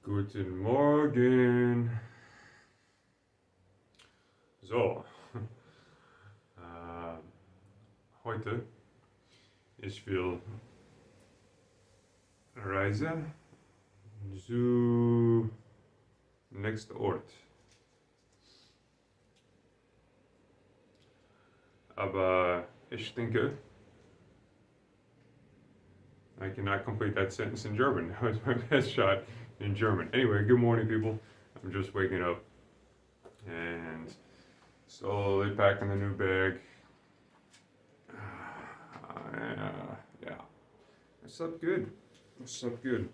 Guten Morgen. So, äh, heute ich will reisen zu nächsten Ort. Aber ich denke, I cannot complete that sentence in German. That was my best shot in German. Anyway, good morning, people. I'm just waking up and slowly packing the new bag. Yeah, I slept good. I slept good.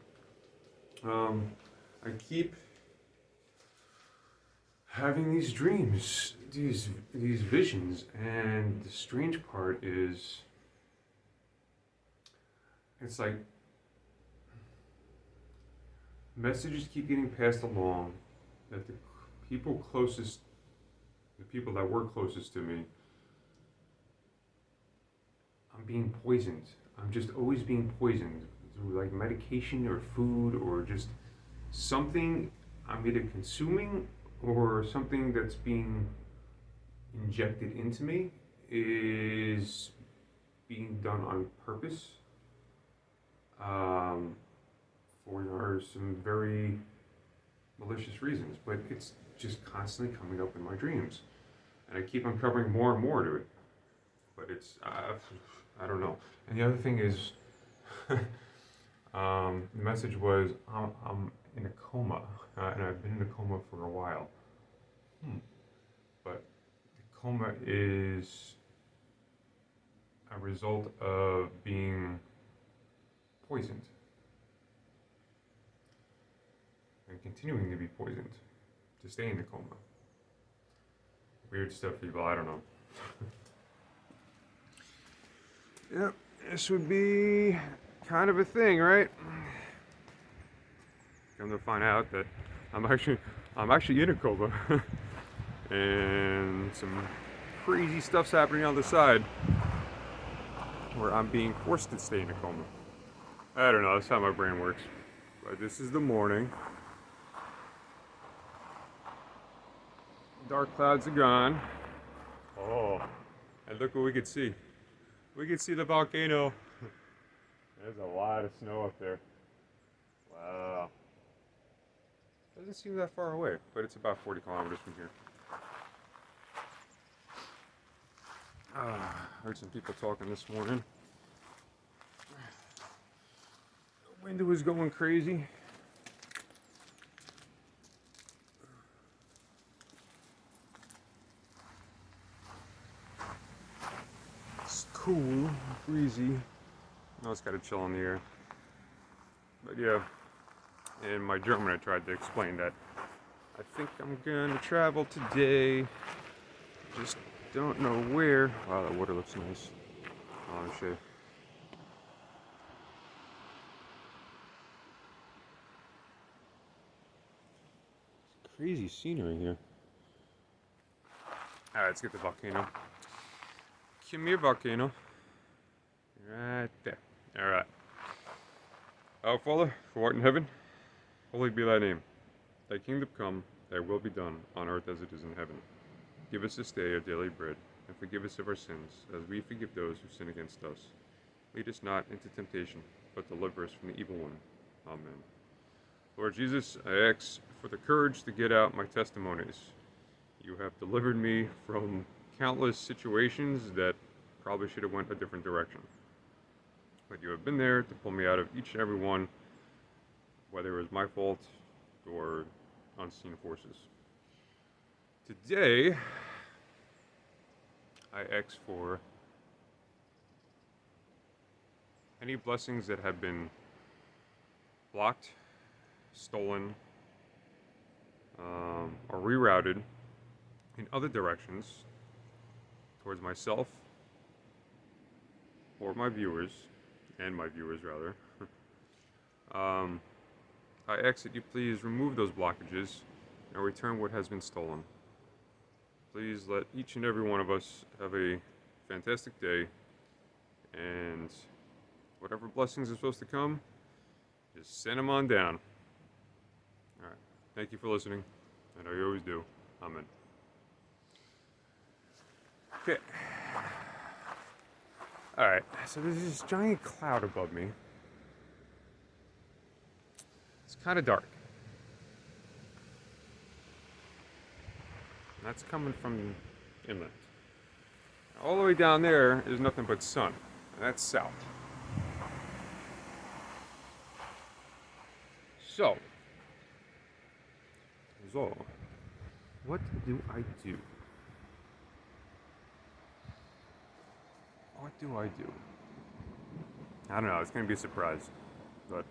Um, I keep having these dreams, these visions, and the strange part is, it's like messages keep getting passed along that people closest, the people that were closest to me, I'm being poisoned. I'm just always being poisoned through like medication or food or just something I'm either consuming or something that's being injected into me is being done on purpose um, for some very malicious reasons, but it's just constantly coming up in my dreams, and I keep uncovering more and more to it. But it's I don't know. And the other thing is, the message was I'm in a coma, and I've been in a coma for a while. Hmm. But the coma is a result of being poisoned and continuing to be poisoned to stay in the coma. Weird stuff, people. I don't know. Yep, this would be kind of a thing, right? Come to find out that I'm actually in a coma, and some crazy stuff's happening on the side where I'm being forced to stay in a coma. I don't know. That's how my brain works. But this is the morning. Dark clouds are gone. Oh, and look what we could see. We could see the volcano. There's a lot of snow up there. Wow. Doesn't seem that far away, but it's about 40 kilometers from here. Heard some people talking this morning. The wind was going crazy. It's cool, breezy. No, it's got a chill in the air. But yeah, in my German I tried to explain that I think I'm gonna travel today. Just don't know where. Wow, that water looks nice. Oh shit. Crazy scenery here. Alright, let's get the volcano. Come here, volcano. Right there. Alright. Our Father, who art in heaven, holy be thy name. Thy kingdom come, thy will be done, on earth as it is in heaven. Give us this day our daily bread, and forgive us of our sins, as we forgive those who sin against us. Lead us not into temptation, but deliver us from the evil one. Amen. Lord Jesus, I ask for the courage to get out my testimonies. You have delivered me from countless situations that probably should have went a different direction. But you have been there to pull me out of each and every one, whether it was my fault or unseen forces. Today, I ask for any blessings that have been blocked, stolen, or rerouted in other directions towards myself or my viewers, and my viewers rather. I ask that you please remove those blockages and return what has been stolen. Please let each and every one of us have a fantastic day, and whatever blessings are supposed to come, just send them on down. Thank you for listening. I know you always do. Amen. Okay. Alright, so there's this giant cloud above me. It's kind of dark. And that's coming from inland. All the way down there is nothing but sun. And that's south. So, what do I do? What do I do? I don't know. It's going to be a surprise. But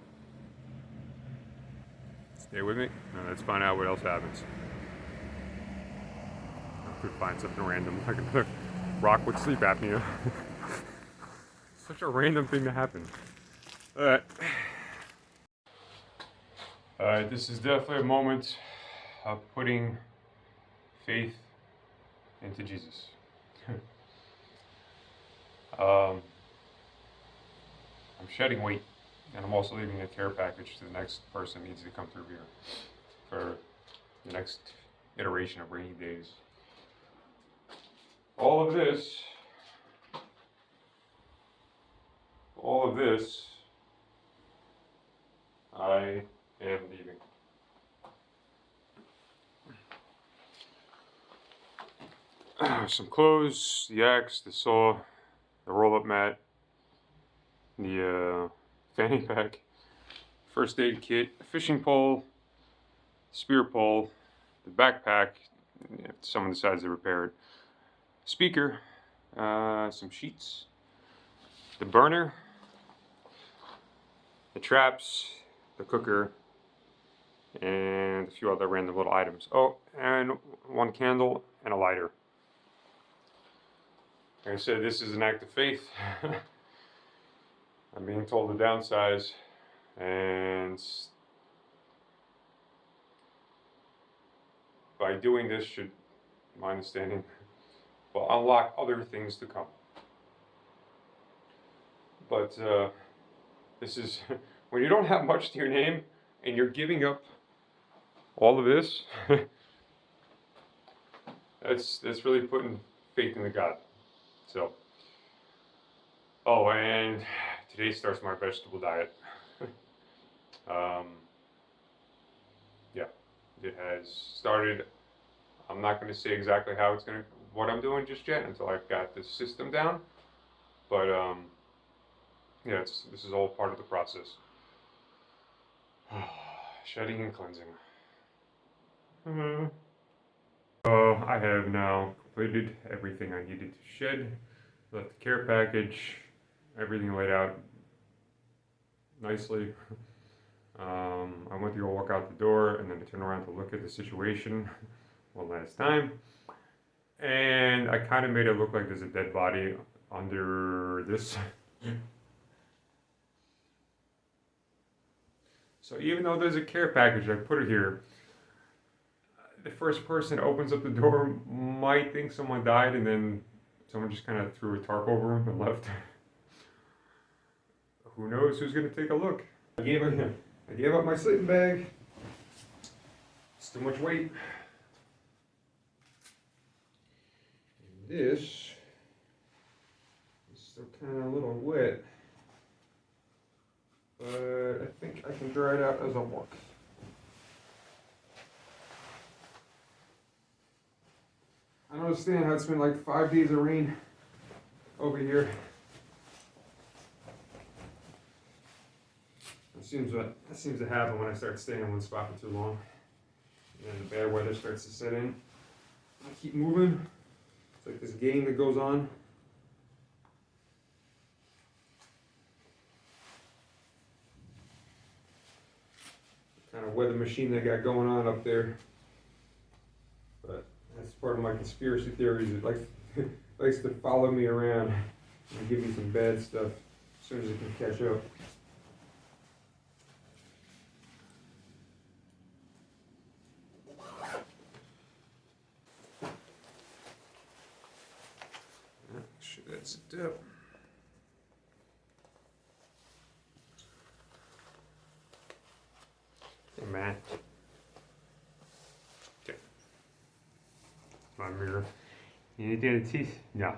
stay with me, and let's find out what else happens. I could find something random, like another rock with sleep apnea. Such a random thing to happen. Alright. Alright, this is definitely a moment of putting faith into Jesus. I'm shedding weight, and I'm also leaving a care package to the next person who needs to come through here for the next iteration of Rainy Days. All of this, I am leaving. Some clothes, the axe, the saw, the roll-up mat, the fanny pack, first aid kit, a fishing pole, spear pole, the backpack, if someone decides to repair it, speaker, some sheets, the burner, the traps, the cooker, and a few other random little items. Oh, and one candle and a lighter. Like I said, this is an act of faith. I'm being told to downsize, and by doing this should, my understanding, will unlock other things to come. But this is, when you don't have much to your name and you're giving up all of this, that's really putting faith in the God. So, oh, and today starts my vegetable diet. Yeah, it has started. I'm not going to say exactly what I'm doing just yet until I've got the system down. But yeah, this is all part of the process. Shedding and cleansing. I have now completed everything I needed to shed. Left the care package, everything laid out nicely. I went to go walk out the door, and then I turned around to look at the situation one last time. And I kind of made it look like there's a dead body under this. So even though there's a care package, I put it here, the first person opens up the door might think someone died, and then someone just kind of threw a tarp over him and left. Who knows who's going to take a look? I gave up my sleeping bag. It's too much weight. And this is still kind of a little wet, but I think I can dry it out as I walk. I don't understand how it's been like 5 days of rain over here. That seems to happen when I start staying in one spot for too long. And the bad weather starts to set in. I keep moving. It's like this game that goes on. Kind of weather machine they got going on up there. But that's part of my conspiracy theories. It likes to follow me around and give me some bad stuff as soon as it can catch up. Sure, that's it up. Hey, man. my mirror. You need the teeth? No.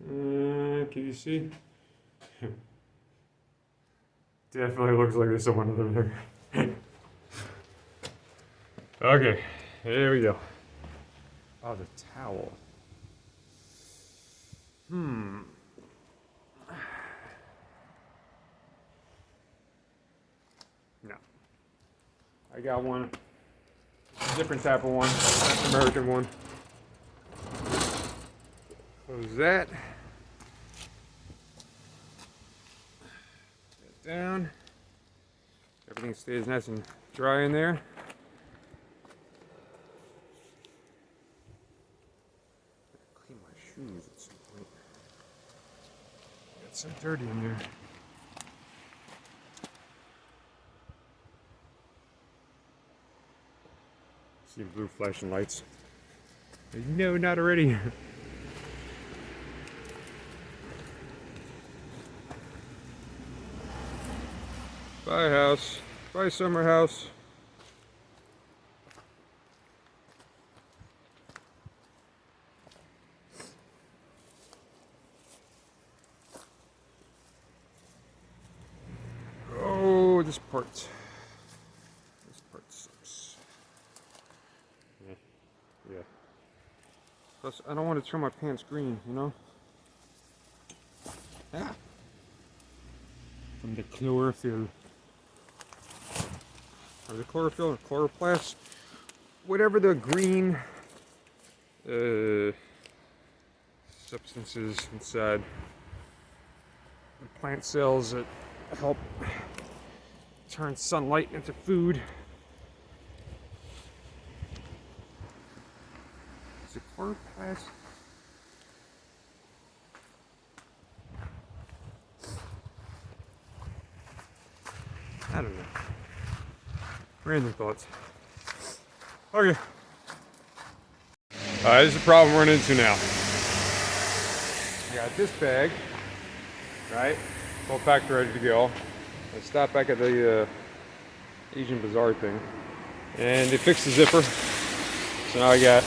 Can you see? Definitely looks like there's someone over there. Okay, here we go. Oh, the towel. No. I got one. Different type of one. Not the American one. Close that. Put that down. Everything stays nice and dry in there. Clean my shoes at some point. Got some dirty in there. See blue flashing lights. No, not already. Bye house. Bye summer house. Oh, this part sucks. Yeah. Plus, I don't want to turn my pants green, you know? Ah. From the chlorophyll. Or the chlorophyll or chloroplast. Whatever the green substances inside the plant cells that help turn sunlight into food. Is it chloroplast? I don't know. Random thoughts. Okay. This is the problem we're running into now. I got this bag, right? All packed, ready to go. I stopped back at the Asian Bazaar thing, and they fixed the zipper. So now I got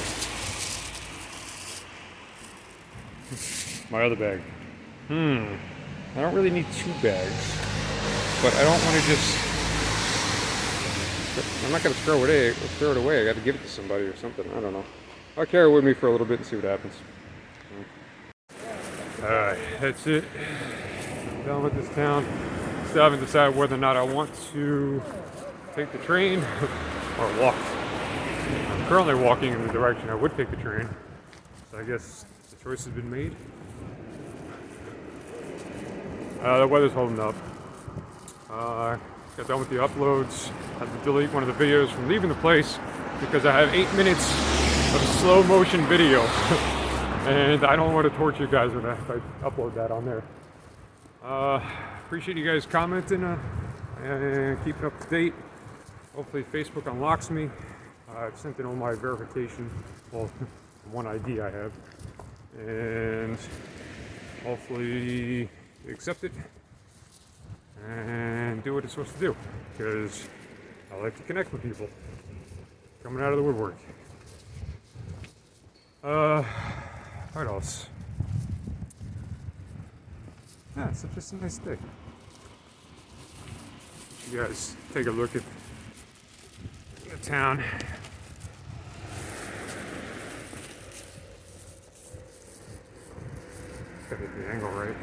my other bag. I don't really need two bags, but I don't want to just. I'm not gonna throw it away. I got to give it to somebody or something. I don't know. I'll carry it with me for a little bit and see what happens. Alright, that's it. I'm done with this town. Still haven't decided whether or not I want to take the train or walk. I'm currently walking in the direction I would take the train. So I guess the choice has been made. The weather's holding up. Got done with the uploads. Had to delete one of the videos from leaving the place because I have 8 minutes of slow motion video. And I don't want to torture you guys with that if I upload that on there. Appreciate you guys commenting and keeping up to date. Hopefully Facebook unlocks me. I've sent in all my verification, well, one ID I have. And hopefully they accept it and do what it's supposed to do, because I like to connect with people coming out of the woodwork. What else? Yeah, it's just a nice day. You guys take a look at the town. Gotta get the angle right.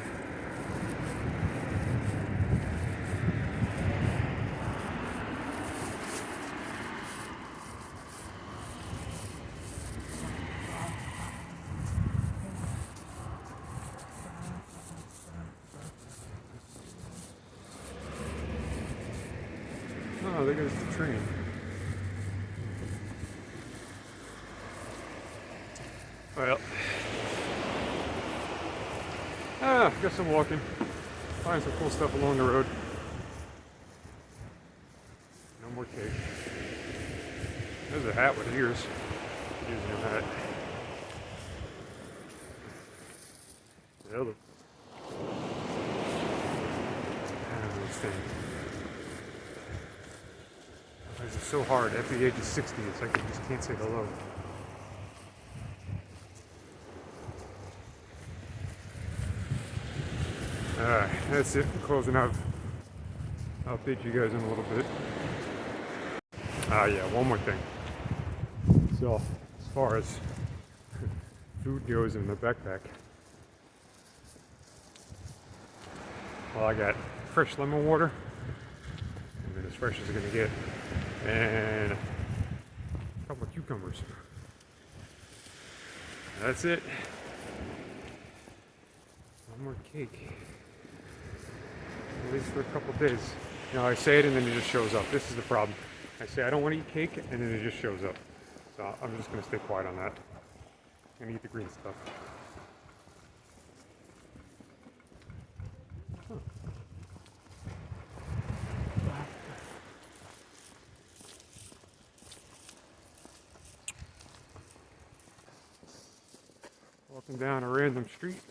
Oh, there goes the train. Well, I guess I'm walking. Find some cool stuff along the road. No more cake. There's a hat with ears. Using a hat. Yeah, look. Thing. Because it's so hard. At the age of 60, it's like you just can't say hello. Alright, that's it. I'm closing out. I'll update you guys in a little bit. Yeah, one more thing. So, as far as food goes in the backpack, well, I got fresh lemon water, and as fresh as it's gonna get, and a couple of cucumbers. That's it. One more cake. At least for a couple of days. You know, I say it and then it just shows up. This is the problem. I say I don't want to eat cake, and then it just shows up. So I'm just gonna stay quiet on that. I'm gonna eat the green stuff. Walking down a random street.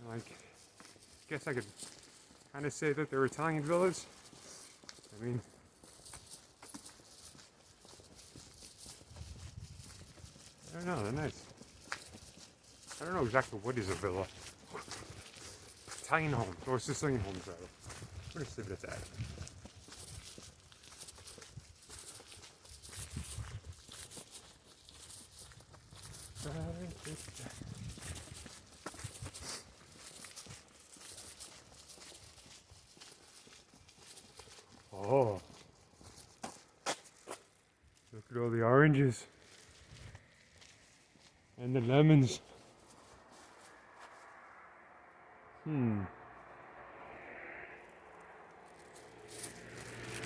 Like, guess I could kind of say that they're Italian villas. I mean, I don't know, they're nice. I don't know exactly what is a villa. Italian homes, or Sicilian homes rather. I'm gonna leave it at that. Oh, look at all the oranges and the lemons.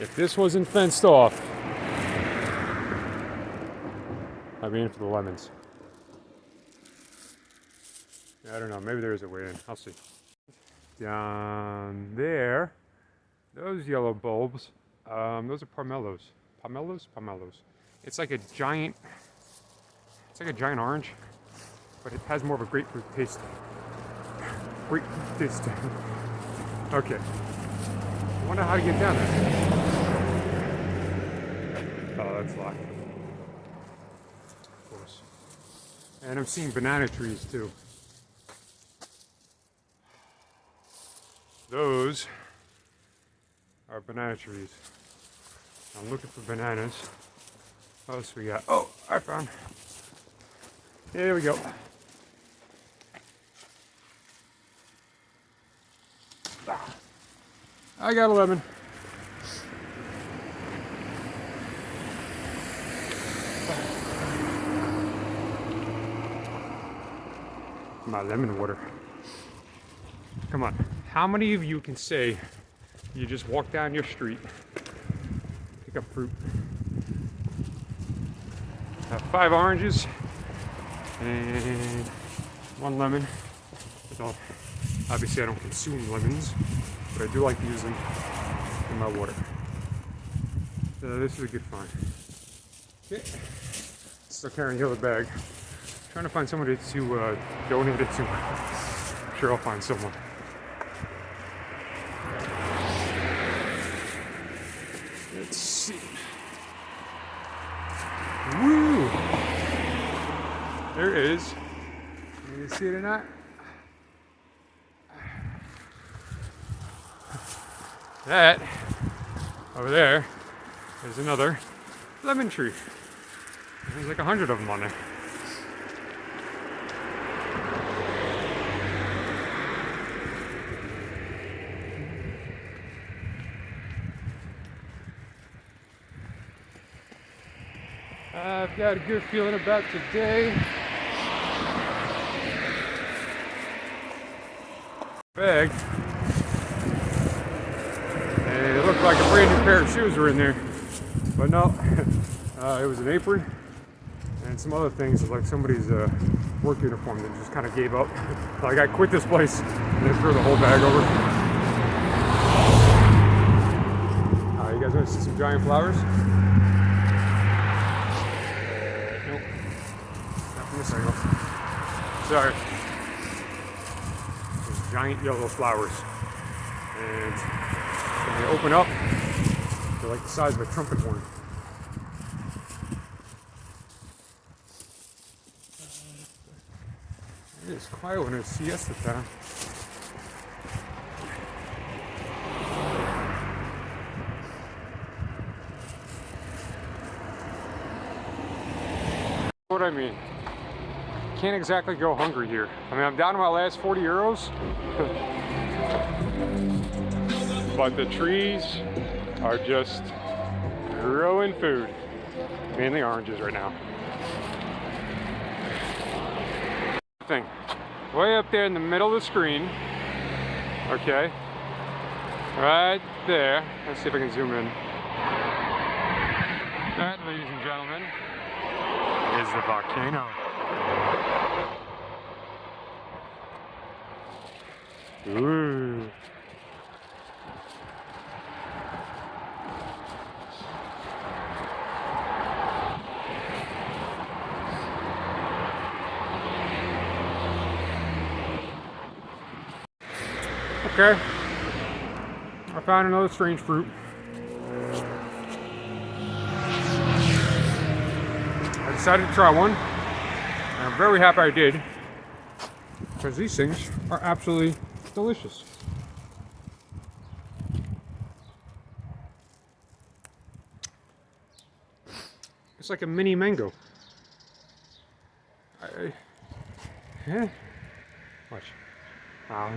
If this wasn't fenced off, I'd be in for the lemons. I don't know, maybe there is a way in. I'll see. Down there, those yellow bulbs, those are pomelos. Pomelos. It's like a giant orange, but it has more of a grapefruit taste. Grapefruit taste. Okay. I wonder how to get down there. Oh, that's locked. Of course. And I'm seeing banana trees too. Those are banana trees. I'm looking for bananas. What else we got? Oh, I found. Here we go. I got a lemon. My lemon water. Come on. How many of you can say you just walk down your street, pick up fruit, have 5 oranges and 1 lemon? Obviously I don't consume lemons, but I do like to use them in my water. So this is a good find. Okay. Still carrying the other bag. Trying to find somebody to donate it to. I'm sure I'll find someone. Let's see. Woo! There it is. Can you see it or not? That over there is another lemon tree. There's like 100 of them on there. I've got a good feeling about today. Bag. And it looked like a brand new pair of shoes were in there. But no, it was an apron and some other things like somebody's work uniform that just kind of gave up. Like I quit this place and then threw the whole bag over. You guys want to see some giant flowers? Nope. Not from this angle. Sorry. Those giant yellow flowers. And when they open up, They're like the size of a trumpet horn. It is quiet when it's siesta time. What I mean, can't exactly go hungry here. I mean, I'm down to my last 40 euros. But the trees are just growing food. Mainly oranges right now. Thing. Way up there in the middle of the screen. Okay. Right there. Let's see if I can zoom in. That, ladies and gentlemen, is the volcano. Ooh. Okay, I found another strange fruit. I decided to try one, and I'm very happy I did, because these things are absolutely delicious. It's like a mini mango. Yeah. Watch. I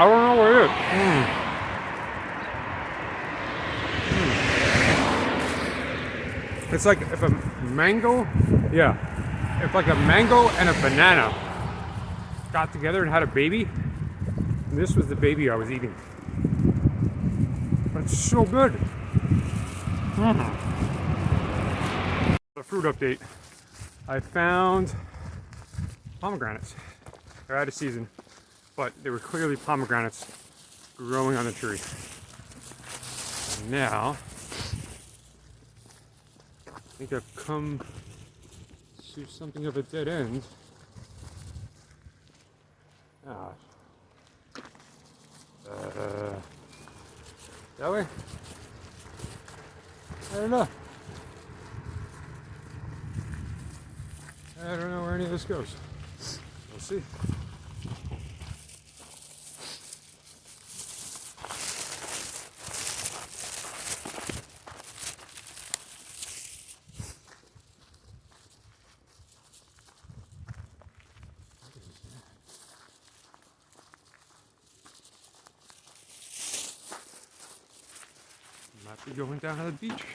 don't know what it is. It's like if a mango, yeah, if like a mango and a banana got together and had a baby, this was the baby I was eating. But it's so good. The fruit update. I found pomegranates. They're out of season, but they were clearly pomegranates growing on the tree. And now, I think I've come to something of a dead end. That way? I don't know. I don't know where any of this goes. We'll see. Might be going down to the beach.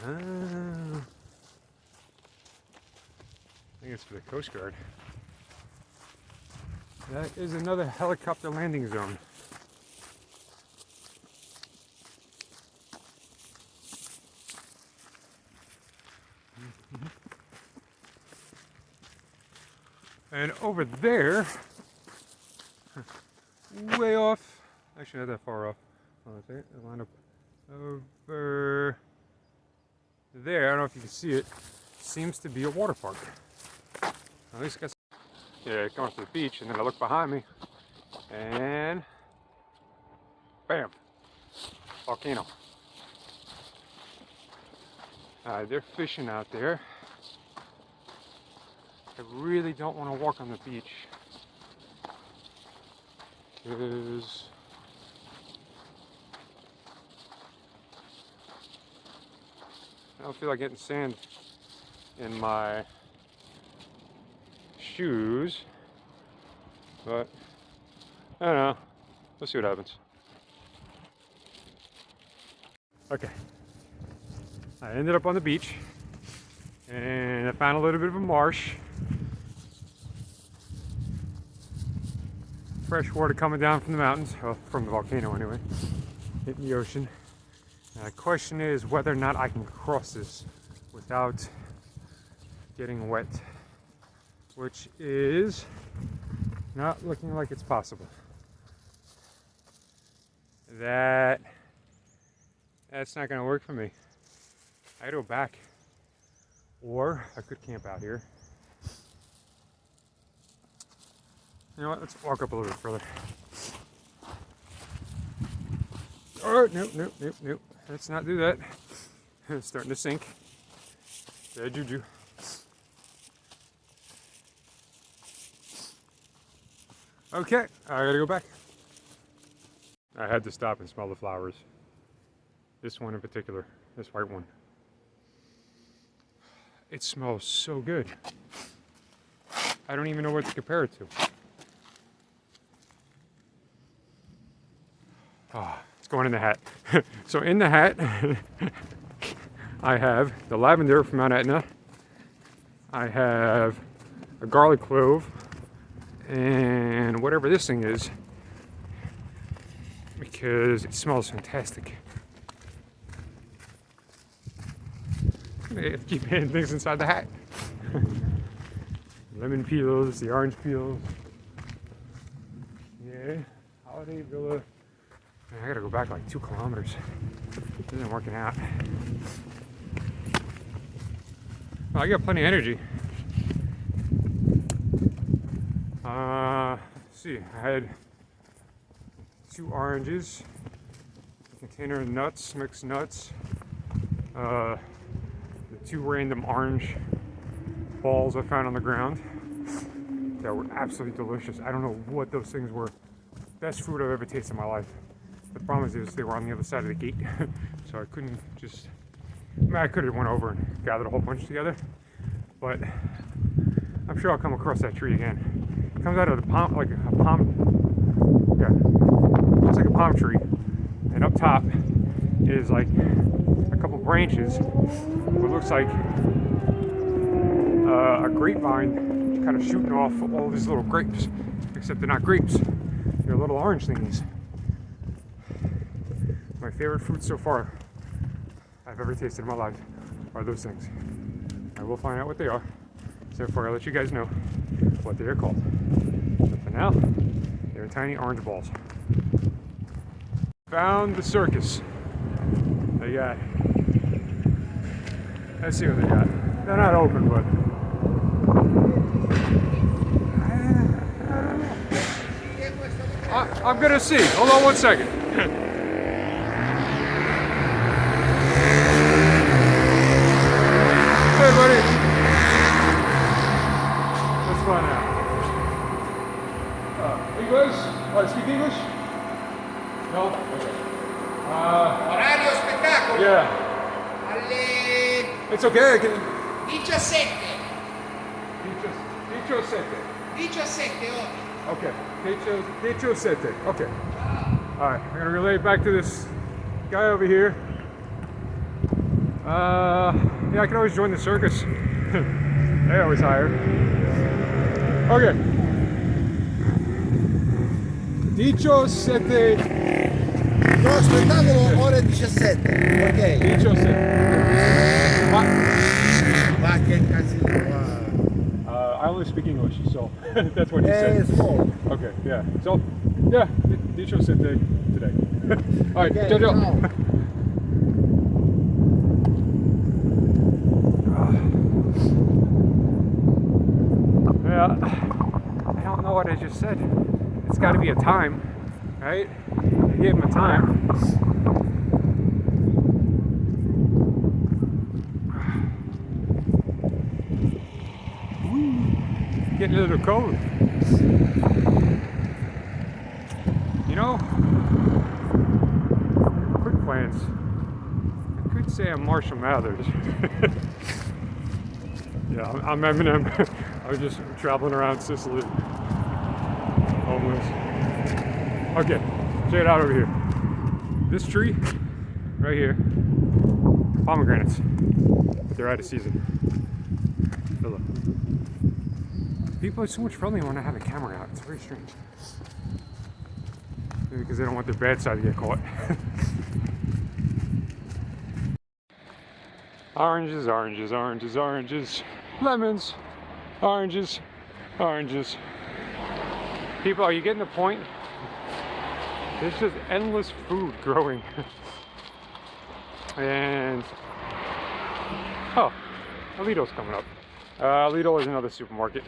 I think it's for the Coast Guard. That is another helicopter landing zone. And over there, way off, actually not that far off. Hold on a second, I'll line up over there. I don't know if you can see it. Seems to be a water park. At least I guess. Yeah, I come up to the beach and then I look behind me and bam, volcano. They're fishing out there. I really don't want to walk on the beach because I don't feel like getting sand in my shoes, but I don't know. Let's see what happens. Okay. I ended up on the beach and I found a little bit of a marsh. fresh water coming down from the mountains, well, from the volcano anyway, hitting the ocean. The question is whether or not I can cross this without getting wet, which is not looking like it's possible. That's not going to work for me. I gotta go back, or I could camp out here. You know what? Let's walk up a little bit further. Oh, nope. Let's not do that. It's starting to sink. Bad juju. Okay, I gotta go back. I had to stop and smell the flowers. This one in particular, this white one. It smells so good. I don't even know what to compare it to. It's going in the hat. So in the hat, I have the lavender from Mount Etna. I have a garlic clove, and whatever this thing is, because it smells fantastic. I have to keep adding things inside the hat. Lemon peels, the orange peels. Yeah, Holiday Villa. Man, I gotta go back like 2 kilometers. This isn't working out. Well, I got plenty of energy. Let's see, I had 2 oranges, a container of nuts, mixed nuts, the 2 random orange balls I found on the ground that were absolutely delicious. I don't know what those things were. Best food I've ever tasted in my life. The problem is they were on the other side of the gate, so I couldn't just. I mean, I could have went over and gathered a whole bunch together, but I'm sure I'll come across that tree again. It comes out of the palm, like a palm. Yeah, looks like a palm tree, and up top is like a couple branches. What looks like a grapevine, kind of shooting off all these little grapes, except they're not grapes. They're little orange thingies. My favorite fruit so far I've ever tasted in my life are those things. I will find out what they are, so therefore I'll let you guys know what they are called. But for now, they're tiny orange balls. Found the circus. They got, let's see what they got. They're not open, but I'm gonna see. Hold on 1 second. Hey, buddy. Let's find out. English? Oh, speak English? No? Okay. Orario spettacolo? Yeah. Alle It's okay. I can... 17. 17 ore. Okay. 17. Okay. Alright, I'm gonna relay it back to this guy over here. Yeah, I can always join the circus. They always hire. Okay. 17. No, spettacolo ore 17. Ok. 17. Ma che casino. I only speak English, so that's what he said. Small. Okay, yeah. So, yeah, 17 today. Alright, Okay, ciao, ciao. ciao. Yeah, I don't know what I just said. It's got to be a time, right? I gave him a time. Getting a little cold. You know, quick plans. I could say I'm Marshall Mathers. Yeah, I'm Eminem. I was just traveling around Sicily. Homeless. Okay, check it out over here. This tree, right here, pomegranates. But they're out of season. Look. People are so much friendlier when I have a camera out. It's very strange. Maybe because they don't want their bad side to get caught. Oranges, oranges, oranges, oranges. Lemons. Oranges. Oranges. People, are you getting the point? There's just endless food growing. And oh, Lidl's coming up. Lidl is another supermarket.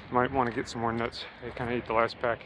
Might want to get some more nuts. I kind of ate the last pack.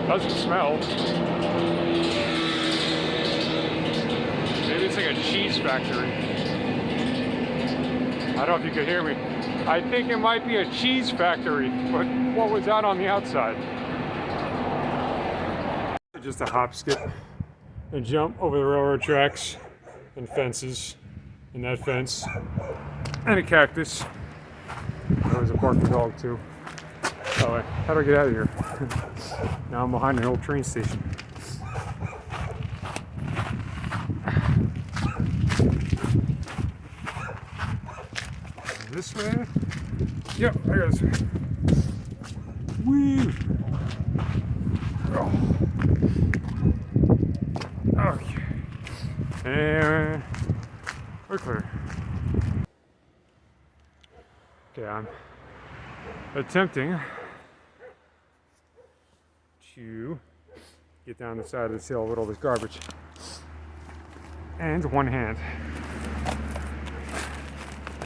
Doesn't smell. Maybe it's like a cheese factory. I don't know if you could hear me. I think it might be a cheese factory, but what was that on the outside? Just a hop, skip, and jump over the railroad tracks and fences, and that fence, and a cactus. There was a barking dog too. Oh, how do I get out of here? Now I'm behind an old train station. This way? Yep, I got this way. Woo! Oh. Okay. And we're clear. Okay, I'm attempting to get down the side of this hill with all this garbage. And one hand.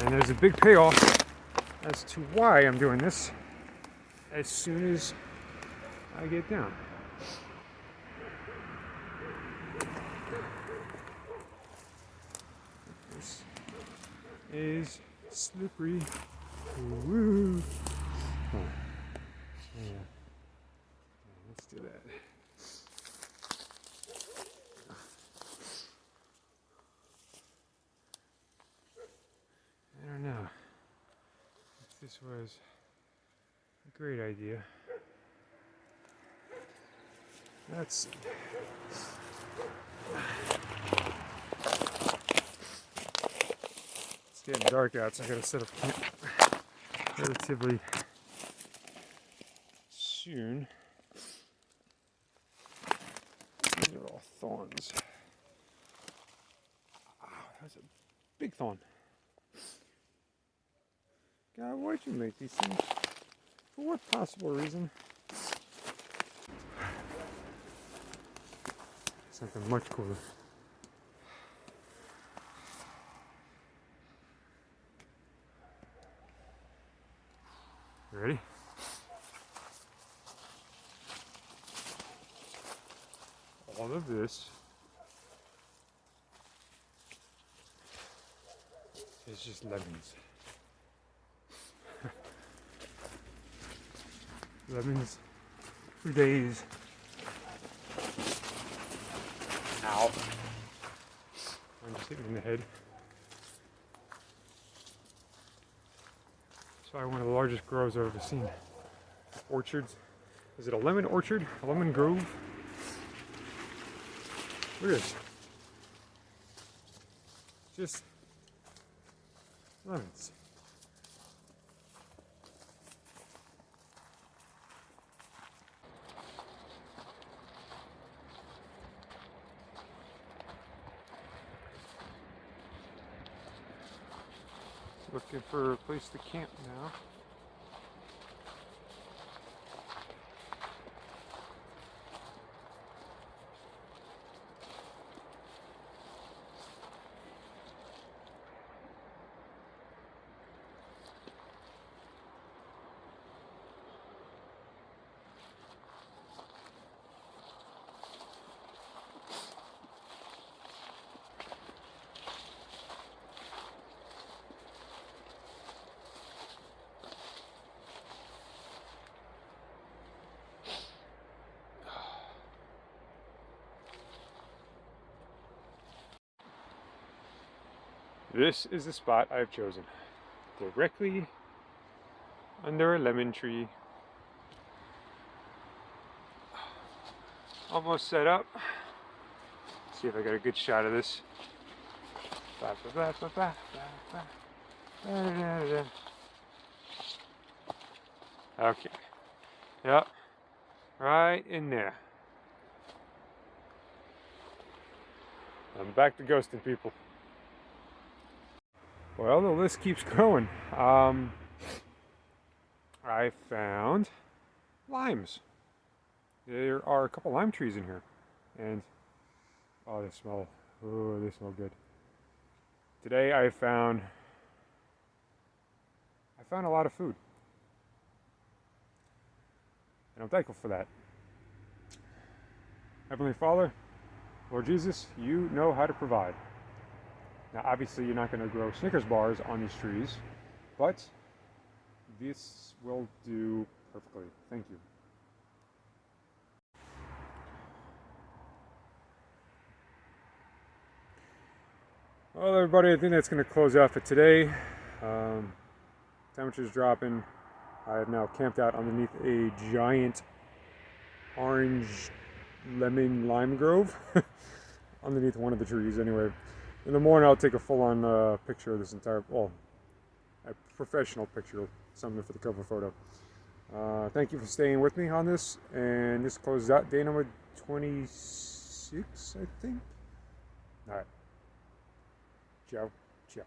And there's a big payoff as to why I'm doing this as soon as I get down. This is slippery. Woo! Oh. Yeah. Let's do that. I don't know if this was a great idea. Let's see. It's getting dark out, so I gotta set up camp relatively soon. These are all thorns. Wow, that's a big thorn. God, why'd you make these things? For what possible reason? Something much cooler. You ready? All of this is just lemons. Lemons for days. Ow. I'm just hitting in the head. It's probably one of the largest groves I've ever seen. Orchards. Is it a lemon orchard? A lemon grove? Look at this. Just lemons. Looking for a place to camp now. This is the spot I've chosen. Directly under a lemon tree. Almost set up. See if I got a good shot of this. Okay. Yep. Right in there. I'm back to ghosting people. Well, the list keeps growing. I found limes. There are a couple lime trees in here, and oh, they smell good. Today I found a lot of food, and I'm thankful for that. Heavenly Father, Lord Jesus, you know how to provide. Now, obviously, you're not going to grow Snickers bars on these trees, but this will do perfectly. Thank you. Well, everybody, I think that's going to close out for today. Temperature's dropping. I have now camped out underneath a giant orange lemon lime grove underneath one of the trees. Anyway, in the morning I'll take a full-on picture of this entire, well, a professional picture, something for the cover photo. Thank you for staying with me on this, and this closes out day number 26, I think. All right. Ciao. Ciao.